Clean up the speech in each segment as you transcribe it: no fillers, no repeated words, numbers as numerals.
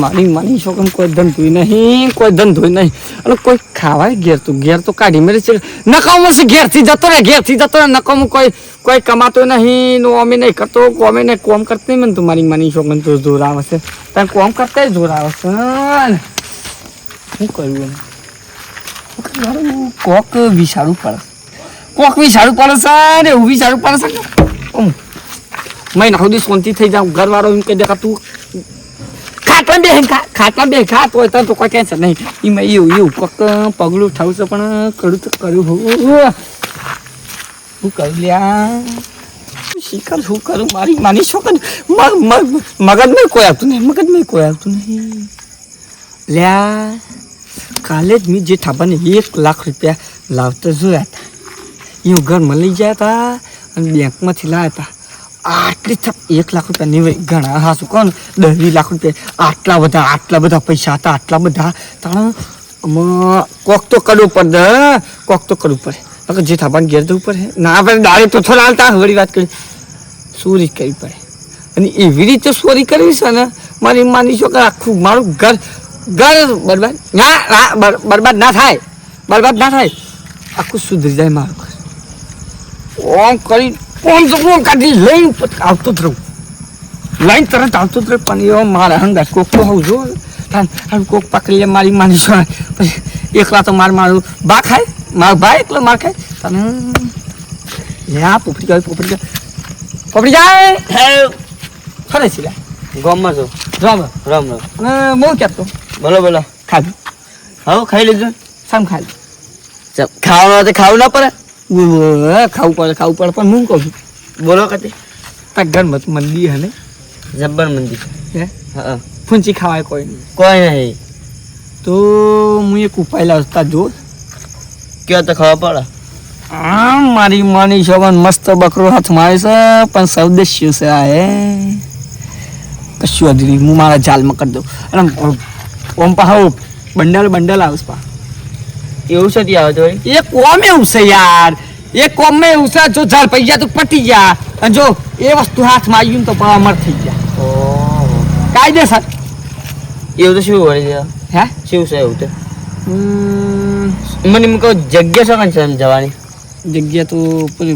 મારી માની છોકરાને કોઈ ધંધોય નહીં, કોઈ ધંધોય નહીં. અને કોઈ ખાવાય ઘેર તો કાઢી મેરે છે. નકામો છે ઘેરથી જતો રહે નકામો કોઈ કમાતો નહીં, નો અમે નહીં કરતો, કોમે નહીં કોમ કરતો નહીં. મને તો મારી માની છોકરાને તો જોર આવે છે. તારે કોમ કરતા જોર આવે છે. શું કર્યું કોક વિચારવું પડે, ને એવું વિચારવું પડે છે. મહિના સુધી શાંતિ થઈ જાવ. ઘરવાળો એમ કહી દે તું ખાટલા બે ખાત હોય તો કોઈ ટેન્શન નહીં. એમાં એવું કોક પગલું થવું છે, પણ કરું તો કર્યું. શું કરું લ્યા શીખર, શું કરું મારી માની છોકરી મગજમાં કોઈ આવતું નહીં. લ્યા કાલે જ મેં જે ઠાબાને 1 લાખ રૂપિયા લાવતા જોયા હતા. એવું ઘરમાં લઈ ગયા હતા અને બેંકમાંથી લાવ્યા હતા. આટલી 1 લાખ રૂપિયા નહીં ઘણા હા શું કહો ને 10-20 લાખ રૂપિયા આટલા બધા પૈસા હતા. આટલા બધા તાણ કોક તો કરવું પડે. જે ઠાબાને ઘેર જવું પડે ના આપણે ડાયરેક્ટ તો થોડા હાલતા વળી વાત કરી ચોરી કરવી પડે. અને એવી રીતે ચોરી કરવી છે ને મારી માની છોકરા આખું મારું ઘર બરબાદ ના થાય આખું સુધરી જાય મારું ઘર. ઓમ કરી ઓમ કાઢી લઈને આવતો જ રહું, લઈને તરત આવતો જ રહું. પણ એવો મારા હંગાત કોક તો હોવું જો કોક પકડી લે મારી માની છો. પછી એકલા તો મારું બા ખાય, મારો બા એકલો માર ખાય. તને પોપડી જાય ખરે છે ગામમાં છો? રામ બહુ કહેતો બોલો ખાધું. હા ખાઈ લીધું. સામ ખાધું. ખાવાનું તો ખાવું ના પડે? ખાવું પડે પણ હું કહું છું બોલો કતી તાર ઘરમાં મંદી હે ને જબ્બર મંદી હે હા ફૂંચી ખાવાય કોઈ નહીં. તો હું એક ઉપાય લાવતા જો કયો તો ખાવા પડે. મારી માની છોકરાને મસ્ત બકરો હાથમાં આવે છે, પણ સૌદેશ્ય છે આ હે કશું જ નહીં. હું મારા જાલમાં કરી દઉં. અને ઓમ પાહો બંડલ આવશે પા એવું છે ત્યાં આવે તો એ કોમ એવું છે યાર, એ કોમમાં એવું છે. જો ઝાડ પૈસા તો પટી ગયા અને જો એ વસ્તુ હાથમાં આવ્યું ને તો અમર થઈ ગયા કાયદેસર. એવું તો શું વળી હે શું છે એવું તો? મને એમ કહું જગ્યા છે જવાની જગ્યા તો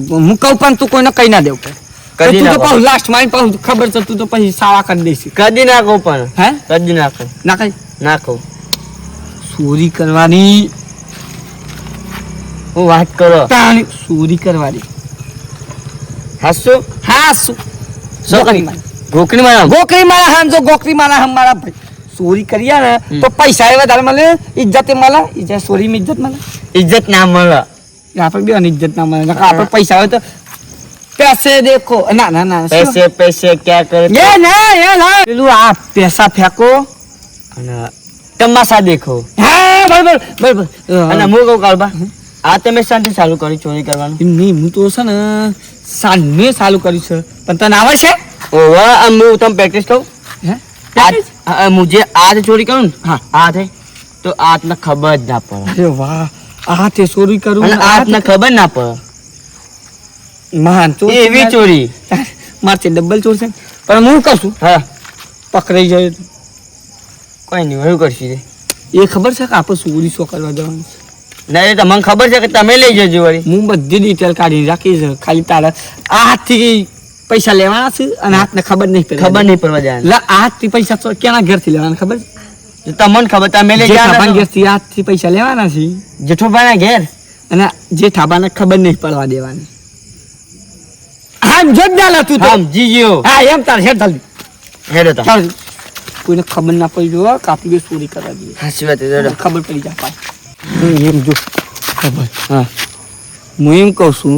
હું કહું પણ તું કોઈને કઈ ના દેવું પડે. તું તો પાછું લાસ્ટ માં પાછું ખબર છે તું તો પછી સાવા કરી દઈશ. કદી ના કહું પણ હે કદી ના કહું ના કહું. ચોરી કરવાની હું વાત કરો ચોરી કરવાની હાસુ ગોકરી મારા હમ જો ગોકરી મારા હમ મારા ભાઈ ચોરી કરીએ ને તો પૈસા એ વધારે મળે, ઇજ્જત મળે. ચોરી માં ઇજ્જત મળે? ઇજ્જત ના મળે. આપણે બે ઇજ્જત ના મળે. આપણે પૈસા હોય તો पैसे देखो ना पैसे क्या करे ये ना પેલું આ પૈસા ફેંકો અને તમાશા દેખો. હા બરાબર. અને હું કહું કાળબા આ તમે શાંતિ ચાલુ કરી ચોરી કરવાનું? નહીં હું તો છે ને સાંજે ચાલુ કર્યું છે પણ તને આવે છે? ઓવા હું તમને પ્રેક્ટિસ કહું. મુજે આજ ચોરી કરું ને હા આ થાય તો આતને ખબર જ ના પડે. અરે વાહ આ તે ચોરી કરું અને આતને ખબર ના પડે. મહાન ચોર એવી ચોરી મારથી ડબલ ચોર છે. પણ હું કહું છું હા પકડાઈ જાય તો કોઈ નહીં એવું કરશી. એ ખબર છે કે આપણે ચોરી શું કરવા જવાનું છે? નહીં તમને ખબર છે કે તમે લઈ જજો વળી. હું બધી ડિટેલ કાઢી રાખીશ. ખાલી તારા આ હાથથી પૈસા લેવાના છે અને હાથને ખબર નહીં પડવા જાય. આ હાથથી પૈસા કેના ઘેરથી લેવાના ખબર છે? તમને ખબર તમે લઈ જવાના ઘેરથી હાથથી પૈસા લેવાના છે જેઠોભાઈના ઘેર અને જે ઠાબાને ખબર નહીં પડવા દેવાની. હા જોરદાર હતું તો જીજીઓ. હા એમ તાર હેડ જલ્દી હેડો તો કોઈને ખબર ના પડી જો કાપી ચોરી કરવા દઈએ. સાચી વાત છે. ખબર પડી જાય પાછી એમ જો ખબર. હા હું એમ કહું છું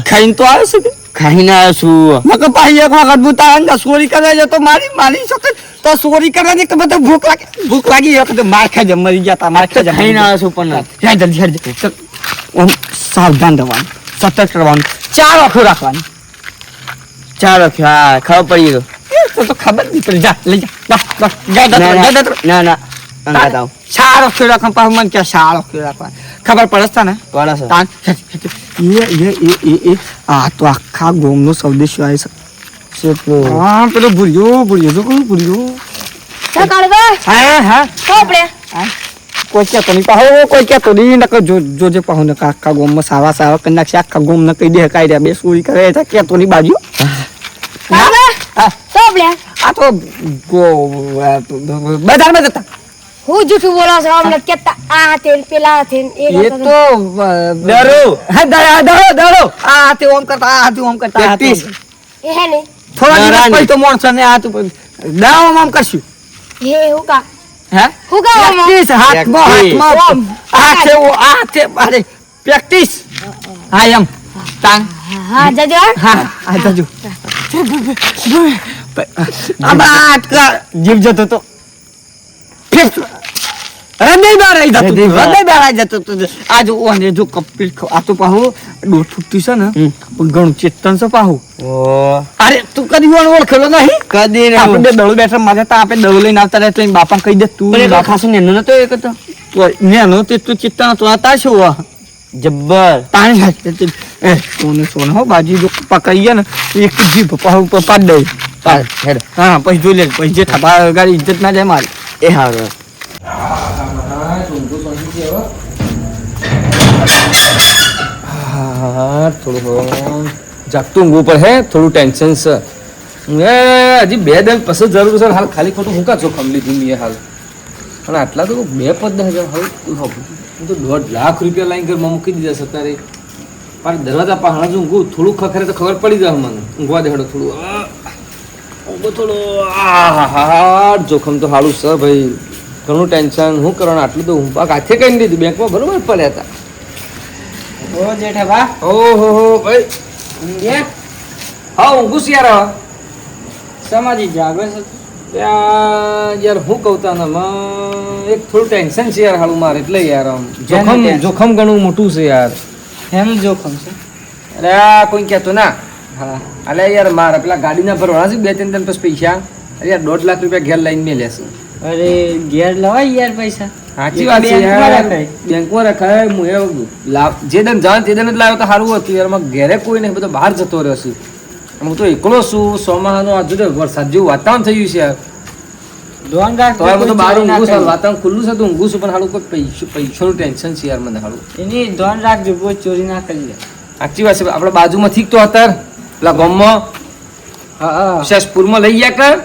ખાઈને તો આવે છે કે ખાઈને આવ્યો છું. નકર પાછી એક વખત ભૂતા ચોરી કરવા જાય તો મારી શકે તો ચોરી કરવાની તો બધું ભૂખ લાગી વખતે માર ખાઈ જાય મરી ગયા તા માર ખાઈ જાય ખાઈને આવ્યો છું પણ જલ્દી સાવધાન રહેવાનું, સતર્ક રહેવાનું, 4 આંખો રાખવાની. ચાલો હા ખબર પડી ગયો તો ખબર નહીં પડી. જા લઈ જા ના અંગાત આવ. 4 આંખો રાખવા પાછું મને ક્યાં 4 આંખો રાખવાની ખબર પડે છે ને એ આ તો આખા ગોમનો સૌદેશ આવે છે. પેલો ભૂલ્યો જો કોણ ભૂલ્યો હા હા કોઈ કહેતો નહીં પાહો કોઈ કહેતો નહીં નકર જોજે પાહો ને આખા ગોમમાં સાવા કરી નાખશે આખા ગોમ ને કહી દે કાઢ્યા બે ચોરી કરે એટલે કહેતો નહીં બાજુ આ તો બજારમાં જતા હું જૂઠું બોલો છો અમને કેતા આ હાથે પેલા હાથે એ તો ડરો હા દરો આ હાથે ઓમ કરતા આ હાથે ઓમ કરતા આ હાથે ઓમ કરતા. એ હે ને થોડા દિવસ ડરાને. પછી તો માણસો ને આ તો દાવ આમ કરશું હે હું કા હે હું કા આમ? પ્રેક્ટિસ હાથમાં ઓમ. હાથે અરે પ્રેક્ટિસ હા એમ તાન હા જજો હા આ જજો આ બાત કા જીવ જતો તો હૃદય બહાર આવી જતું હતું. હૃદય બહાર આવી જતું હતું. આ જો ઓને જો કપિલ આ તો પાહુ દોઢ ફૂટતી છે ને પણ ઘણું ચેતન છે પાહુ ઓ અરે તું કદી ઓને ઓળખેલો નહીં કદી ને આપણે બે દડો બેઠા મારે તો આપણે દડો લઈને આવતા રહ્યા બાપા કહી દે તું પણ એ ખાસું નેનો નતો એક તો નેનો તે તું ચિત્તા તો આતા શું આ જબ્બર પાણી નાખી એ સોને હો બાજી જો પકડીએ ને એક જીભ પાહુ પાડ દે હેડ હા પછી જોઈ લે પછી જે થપા ગાડી ઇજ્જત ના જાય મારી એ હારું થોડું જાગતું ઊંઘવું પર હે થોડું ટેન્શન છે હજી 2 દિન પછી જરૂર છે હાલ ખાલી ખોટું હું કા ચોખમ લીધું મેં હાલ અને આટલા તો 2-5 હજાર હાલ હું તો 1.5 લાખ રૂપિયા લાઈન ઘરમાં મૂકી દીધા છે તારે પણ દરવાજા પહાડા જો ઊંઘું થોડું ખખરે તો ખબર પડી જાય મને ઊંઘવા દે હડો થોડું ઊંઘો થોડું હા જોખમ તો સારું છે ભાઈ ઘણું ટેન્શન શું કરવાનું આટલું તો ઊંઘવા કાથે કઈ દીધું બેંકમાં બરોબર પડ્યા હતા ઓ જેઠા બા ઓહો હો ભાઈ ઊંઘ્યા હા ઊંઘું છું યાર સમાજી જાગે છે યાર હું કહું તને એક થોડું ટેન્શન છે યાર હાલું મારે એટલે યાર આમ જોખમ tension? જોખમ ઘણું મોટું છે યાર એનું જોખમ છે અરે આ કોઈ કહેતો ના હા અલે યાર મારે પેલા ગાડીના ભરવાના છે 2-3 દિન પછી પૈસા અરે યાર 1.5 લાખ રૂપિયા ઘેર લઈને મેં લેશે અરે ઘેર લવાય યાર પૈસા સાચી વાત છે બેંકમાં યાર રખાય. બેંકમાં રખાય હું એ જે દિન જાણ તે દિન જ લાવ્યો તો સારું હતું યાર મારા ઘેરે કોઈ નહીં બધો બહાર જતો રહ્યો છે હું તો એકલો છું ચોમાસાનો આ જો વરસાદ જેવું વાતાવરણ થયું છે યાર ધોન રાખ તો આ બધું બહાર ઊંઘું છે વાતાવરણ ખુલ્લું છે તો ઊંઘું છું પણ હાલું કોઈ પૈસાનું ટેન્શન છે યાર મને હાલું એની ધોન રાખજો કોઈ ચોરી ના કરી લે સાચી વાત છે આપણે બાજુમાં થીક તો હતા પેલા ગામમાં હા શેષપુરમાં લઈ ગયા કર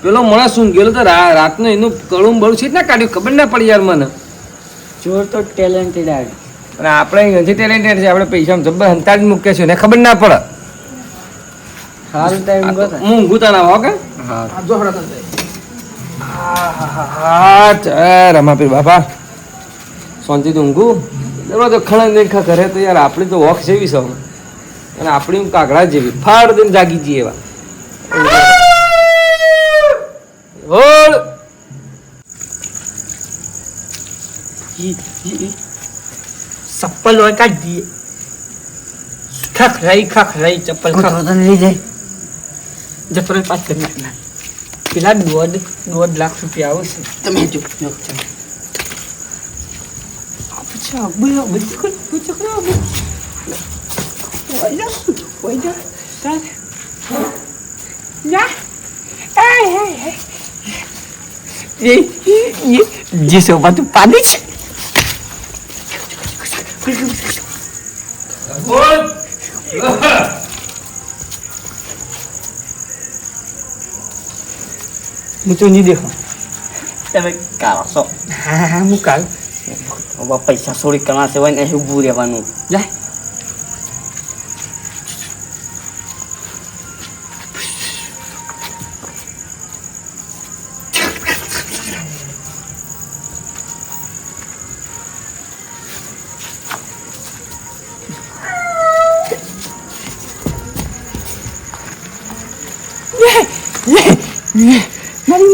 પેલો માણસ શું ગયેલો તો રાતનું એનું કળું બળું છે જ ના કાઢ્યું ખબર ના પડી યાર મને ચોર તો ટેલેન્ટેડ આવે અને આપણે અહીંયાથી ટેલેન્ટેડ છે આપણે પૈસા જબ્બર હંતાડી મૂકે છે ને ખબર ના પડે સારું ટાઈમ ગયો હું ઊંઘું તા ના કે હા રમાપીર બાપા શાંતિથી ઊંઘું દરવાજો ખણા દેખા કરે તો યાર આપણી તો વોક જેવી છે અને આપણી કાગડા જેવી ફાડ દઈને જાગી જઈએ એવા ઓળ ચપ્પલ હોય કાઢ દીએ ખખરાઈ ચપ્પલ લઈ જાય જપરે પાછળ નાખના પેલા 1.5 લાખ રૂપિયા આવશે તમે જો અચ્છા બોલો બધું કર પૂછો કરો ઓય તાર ના ये सब बात पानी છે मुझे नहीं देखो તમે કાળા છો हाँ हाँ मुकाल હવે પૈસા ચોરી કરવા છે હોય ને એ ઊભું રહેવાનું જાય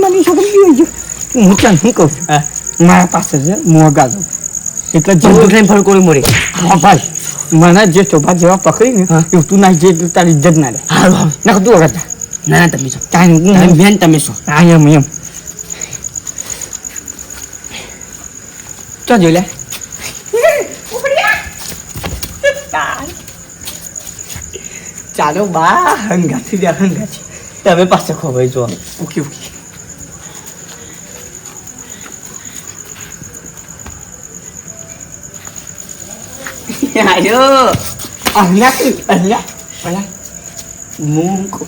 મારી છોકરી પીવાઈ ગયો હું ક્યાં શું કહું છું મારા પાસે છે મોગા તો એટલે જલ્દી જલ્દી થઈને ફળ કોરી મળી હા ભાઈ મને જે ચોભા જેવા પકડી ને એવું તું ના જે તારી ઇજ્જત ના લે હારું ના તું વગર ના ના તમે છો કાંઈ બેન તમે છો એમ તો જોઈ લે ચાલો બા હંગાથી દે હંગાથી તમે પાસે ખોવાઈ જો ઓકે ઓકે આયો અલ્યા હું કહું છું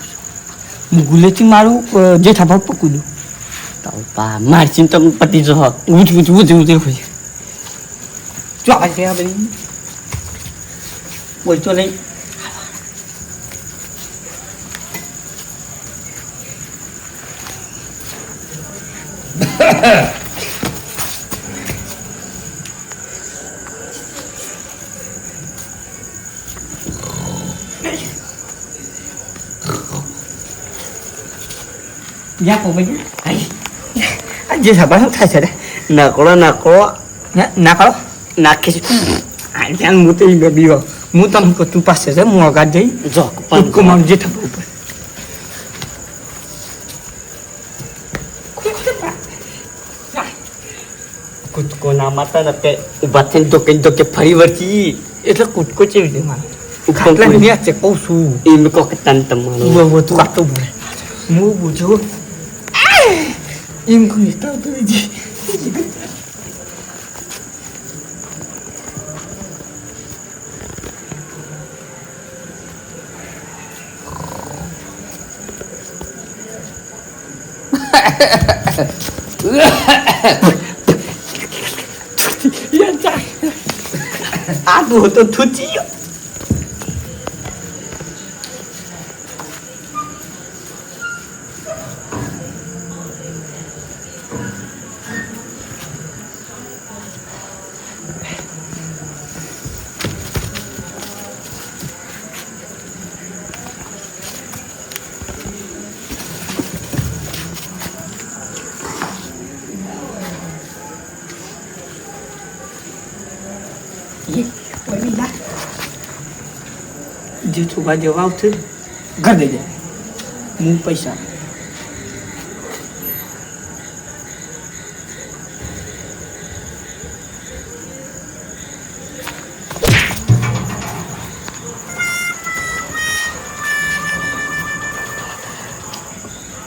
હું ગુલેથી મારું જેઠાભાઈ પકડું પા મારચીન તો પતિ જો ઉઠ હોય જો આજે આ બધી બોલતો નહીં Ya kok banyak. Ai. Aja sabar થાય છે નકળો નાખો નાખી આ ત્યાં હું તો ઈ બીવો હું તમને કહું તું પાસે છે હું આગળ જઈ જો કુટકો માં જે થવું ઉપર કૂદકો ના માતા ને તે ઉભા થઈને ધોકે ફરી વળતી એટલે કુટકો ચેવી છે મારે ઉપર ખાટલા ને છે કહું છું એમ કોક તન તમારો બહુ તું કાતો બોલે હું પૂછો એમ કોઈ સ્ટાર તો જી આદુ તો થૂચી જે છોકરા જેવા આવશે ઘર દઈ જાય હું પૈસા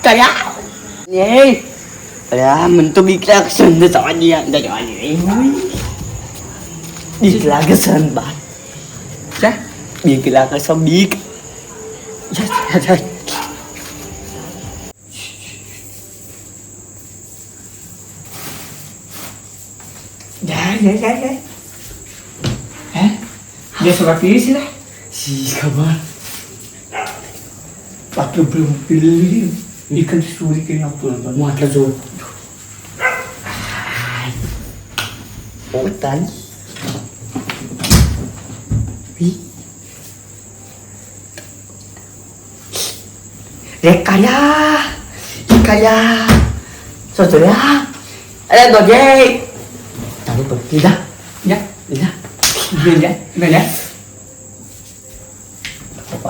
કયા એ અરે મને તો બીક લાગે છે અંદર જવાની અંદર જવાની બીક લાગે છે બા ચા બીક લાગે છે બીક જાય હે જે છોકરા પીએ છે ને શી ખબર આટલું પેલું એકલ ચોરી કરીને આવતો હતો હું આટલો જોઉં ઓ તારી રે કાયા સોચર્યા અરે દોજે તારું પત્તી જા જા જા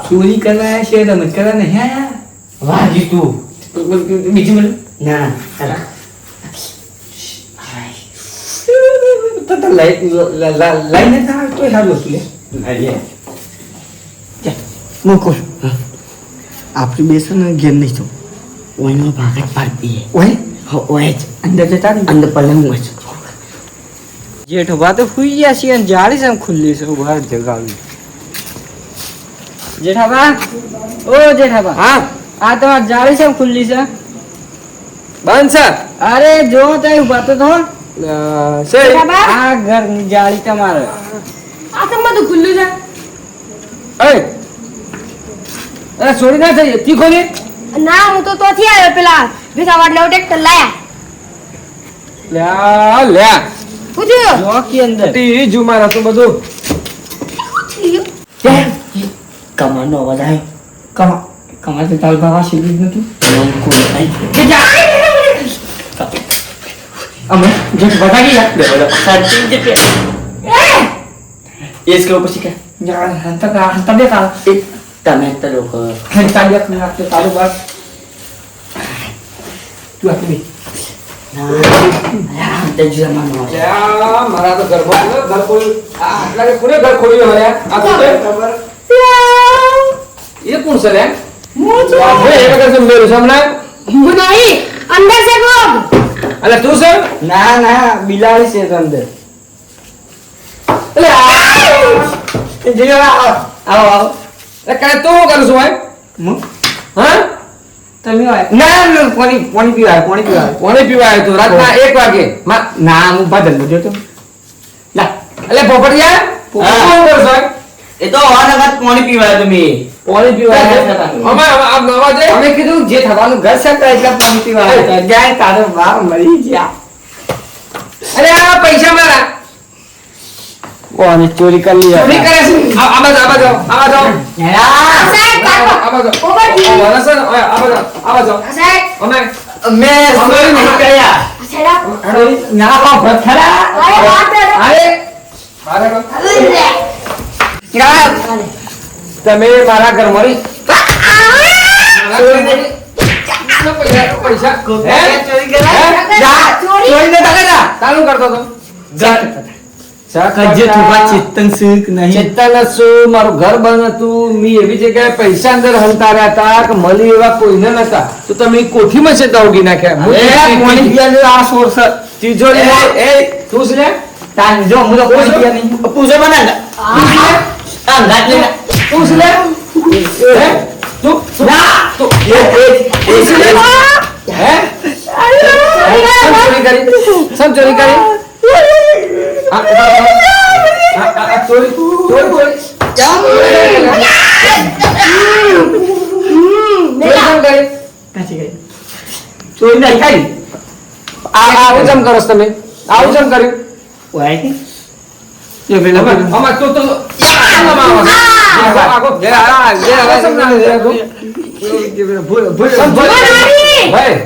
ચોરી કરવા છે રમત કરવા નહીં હા વાહ જીતું બીજી મળે ના તારા તો લઈને તા તો સારું હતું લે મૂકો આપણે બેસન ઘેર નહીં તો ઓયનો ભાગ જ પાડી દઈએ ઓય ઓય જ અંદર જતા ને અંદર પલંગ હોય છે જેઠો બા તો સુઈ ગયા છીએ અને જાળી છે ખુલ્લી છે બહાર જગાવી જેઠાબા ઓ જેઠાબા હા આ તમાર જાળી છે ખુલ્લી છે બંધ છે અરે જો તો ઉભા તો થો છે આ ઘરની જાળી તમારે આ તો બધું ખુલ્લું છે અરે છોડી ના થઈ તી ખોલી ના હું તો તોથી આવ્યો પેલા ભેગા વાટલા ટ્રેક્ટર લાયા લે પૂછ્યું જો કે અંદર ટી જુ મારા તો બધું કમાનો અવાજ આવ્યો કમા તો તાલ બાવા સીધી જ નથી અમે જેઠ બતા ગયા સાચી જ પે એસ કે પછી કે યાર હંતા બે કા તમે તો લોકો હંતા બે કા તો તારું બાર તું આટલી ના તે જમાનો મારા તો ઘર ખોલી આટલા કે પૂરે ઘર ખોલ્યું હવે આ તો ખબર ये कौन सा है मुझे ये वगैरह से मेरे सामने નહીં અંદર છે કોક अरे तू सर ના બિલાડી છે અંદર अरे આવો એ કાંઈ તું શું કરું છું ભાઈ હું હા તમે ના પાણી પીવાય પાણી પીવા આવ્યો તું રાતના 1 વાગે ના હું ભજન બધો તો લા એટલે પોપટિયા શું કરું છું ભાઈ એ તો હવાના પાણી પીવાય તમે પાણી પીવા આવ્યો અમે આમ નવા દે અમે કીધું જે થવાનું ઘર છે એટલે પાણી પીવા આવ્યા. જાય તારો બાપ મરી ગયા. અરે આ પૈસા મારા કોને ચોરી કરી લીધા? ચોરી કરે છે આમાં જાઓ સાહેબ કાકો આમાં જાઓ પોપટજી. વરસન આમાં જાઓ સાહેબ અમે મેં ચોરી નહીં કર્યા સાહેબ ના બાપ ભથરા. અરે વાત અરે મારે કહો. તમે મારા ઘર મળી પૈસા ચોરી કર્યા ચોરી ચાલુ કરતો તો જે થોડા ચેતન સુખ નહીં. ચેતન છું મારું ઘર બંધ હતું મેં એવી જગ્યાએ પૈસા અંદર હંતાર્યા હતા કે મળી એવા કોઈને નતા તો તમે કોઠીમાં છે ઉગી નાખ્યા હું પાણી પીવાનું આ સોર છે. તિજોરીમાં તું છે ને? તાન જો હું તો પાણી પીવા નહીં. પૂછો મને ગાંઠ લઈને તું છે ને? હે? તું? તું? એ તું છે ને? હે? સમ ચોરી કરી? સમ ચોરી કરી? ચોરી ચોરી નહીં કરી. આવું જમ કરો છો તમે આવું જમ કર્યું ઓય કે જો પેલા અમાર તો ભાઈ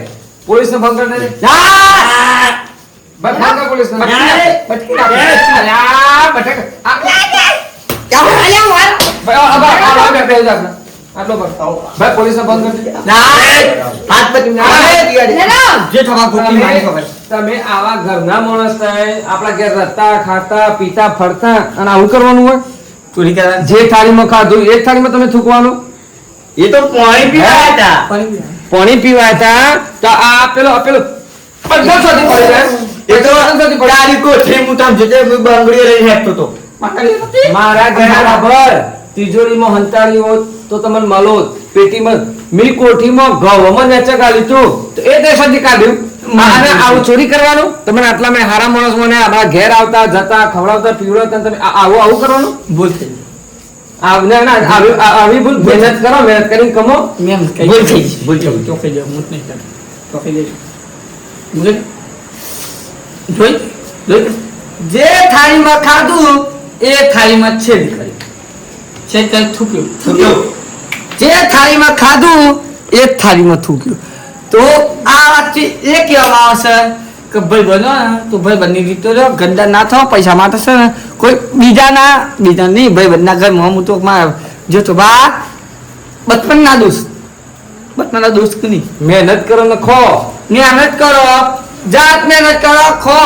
પોલીસ ને ફોન કરી દે ભાઈ ફોન કર પોલીસ ને ભાઈ પોલીસ ને ફોન કરી દે હાથ પકડી જે થવા ગોતી મારી ખબર તમે આવા ઘરના માણસ થાય આપણા ઘેર રહેતા ખાતા પીતા ફરતા અને આવું કરવાનું હોય ચોરી કરવા જે થાળીમાં ખાધું એ જ થાળીમાં તમે થૂકવાનું એ તો પાણી પીવા હતા પાણી પીવા હતા તો આ પેલો પંદર સુધી પડી જાય એ તો તારી કોઠી હું તમ જતે બંગડી રહી હેઠતો તો મારા ઘરે બરાબર તિજોરીમાં હંતાડી હોત તો તમને મળો પેટીમાં મી કોઠીમાં ઘઉંમાં નેચે ગાલી તું તો એ દેશથી કાઢ્યું મારે આવું ચોરી કરવાનું તમને આટલા મેં હારા માણસ મને આપણા ઘેર આવતા જતા ખવડાવતા પીવડાવતા તમે આવું કરવાનું ભૂલ થઈ આવી ભૂલ મહેનત કરો મહેનત કરીને કમો મેમ કઈ ભૂલ થઈ ભૂલ થઈ તો કઈ જાવ મુત નહીં કર તો કઈ દે મુજે જોઈ જે થાળીમાં ખાધું એ થાળીમાં છેદ કરી છેદ કરી થૂક્યું જે થાળીમાં ખાધું એ જ થાળીમાં થૂક્યું તો આ વાતથી એ કહેવામાં આવશે કે ભાઈ બનો ને તો ભાઈ બંને રીતો ગંદા ના થવા પૈસા માટે છે ને કોઈ બીજા નહીં ભાઈ બંધના ઘરમાં હું તો જો તો બા બચપનના દોસ્ત નહીં મહેનત કરો ને ખો મહેનત કરો જાત મહેનત કરો ખો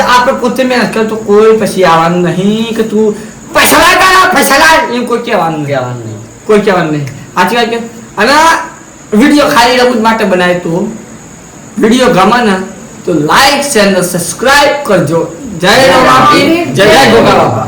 આપણે પોતે મહેનત કરો તો કોઈ પછી આવવાનું નહીં કે તું પૈસા લાય એમ કોઈ કહેવાનું નહીં કોઈ કહેવાનું નહીં સાચી વાત કે અને વિડીયો ખાલી રમૂજ માટે બનાવ્યો તો વિડીયો ગમે ને તો લાઈક શેર અને સબસ્ક્રાઇબ કરજો જય રોમાપી જય ગોગાળા